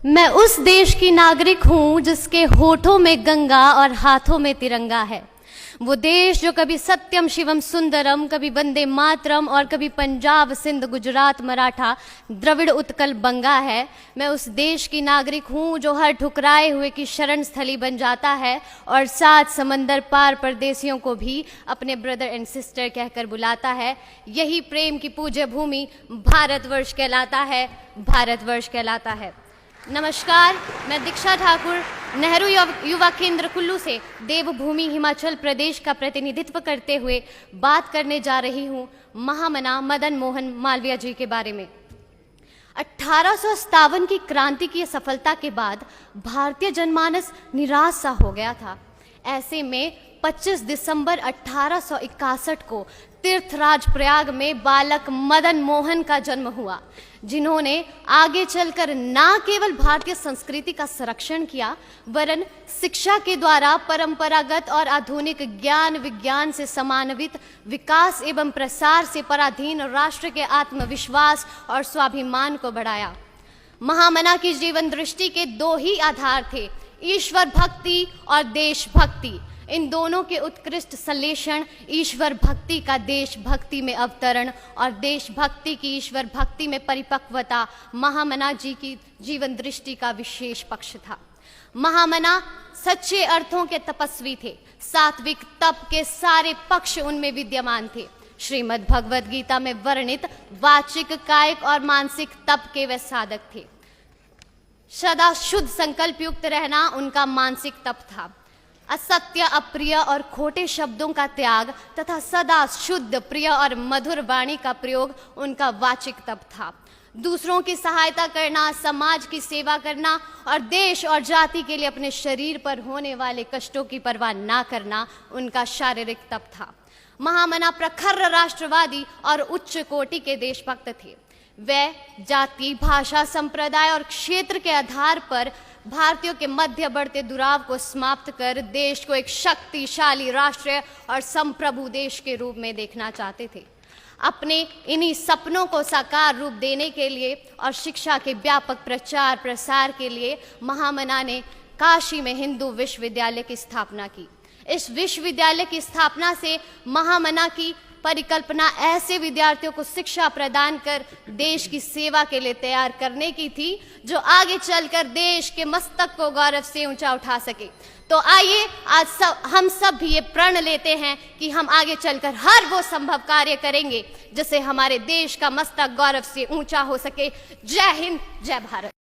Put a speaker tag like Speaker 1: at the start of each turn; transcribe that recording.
Speaker 1: मैं उस देश की नागरिक हूँ जिसके होठों में गंगा और हाथों में तिरंगा है। वो देश जो कभी सत्यम शिवम सुंदरम, कभी वंदे मातरम और कभी पंजाब सिंध गुजरात मराठा द्रविड़ उत्कल बंगा है। मैं उस देश की नागरिक हूँ जो हर ठुकराए हुए की शरण स्थली बन जाता है और 7 समंदर पार परदेसियों को भी अपने ब्रदर एंड सिस्टर कहकर बुलाता है। यही प्रेम की पूज्य भूमि भारतवर्ष कहलाता है, भारतवर्ष कहलाता है। नमस्कार, मैं दीक्षा ठाकुर नेहरू युवा केंद्र कुल्लू से देवभूमि हिमाचल प्रदेश का प्रतिनिधित्व करते हुए बात करने जा रही हूँ महामना मदन मोहन मालवीय जी के बारे में। 1857 की क्रांति की सफलता के बाद भारतीय जनमानस निराश सा हो गया था। ऐसे में 25 दिसंबर 1861 को तीर्थराज प्रयाग में बालक मदन मोहन का जन्म हुआ, जिन्होंने आगे चलकर न केवल भारतीय संस्कृति का संरक्षण किया वरन शिक्षा के द्वारा परंपरागत और आधुनिक ज्ञान विज्ञान से समान्वित विकास एवं प्रसार से पराधीन राष्ट्र के आत्मविश्वास और स्वाभिमान को बढ़ाया। महामना की जीवन दृष्टि के 2 ही आधार थे, ईश्वर भक्ति और देशभक्ति। इन दोनों के उत्कृष्ट संश्लेषण, ईश्वर भक्ति का देशभक्ति में अवतरण और देशभक्ति की ईश्वर भक्ति में परिपक्वता महामना जी की जीवन दृष्टि का विशेष पक्ष था। महामना सच्चे अर्थों के तपस्वी थे। सात्विक तप के सारे पक्ष उनमें विद्यमान थे। श्रीमद् भगवद गीता में वर्णित वाचिक, कायिक और मानसिक तप के वे साधक थे। सदा शुद्ध संकल्प युक्त रहना उनका मानसिक तप था। असत्य, अप्रिय और खोटे शब्दों का त्याग तथा सदा शुद्ध, प्रिय और मधुर वाणी का प्रयोग उनका वाचिक तप था। दूसरों की सहायता करना, समाज की सेवा करना और देश और जाति के लिए अपने शरीर पर होने वाले कष्टों की परवाह ना करना उनका शारीरिक तप था। महामना प्रखर राष्ट्रवादी और उच्च कोटि के देशभक्त थे। वे जाति, भाषा, संप्रदाय और क्षेत्र के आधार पर भारतीयों के मध्य बढ़ते दुराव को समाप्त कर देश को एक शक्तिशाली राष्ट्र और संप्रभु देश के रूप में देखना चाहते थे। अपने इन्हीं सपनों को साकार रूप देने के लिए और शिक्षा के व्यापक प्रचार प्रसार के लिए महामना ने काशी में हिंदू विश्वविद्यालय की स्थापना की। इस विश्वविद्यालय की स्थापना से महामना की परिकल्पना ऐसे विद्यार्थियों को शिक्षा प्रदान कर देश की सेवा के लिए तैयार करने की थी जो आगे चलकर देश के मस्तक को गौरव से ऊंचा उठा सके। तो आइए आज हम सब भी ये प्रण लेते हैं कि हम आगे चलकर हर वो संभव कार्य करेंगे जिससे हमारे देश का मस्तक गौरव से ऊंचा हो सके। जय हिंद, जय भारत।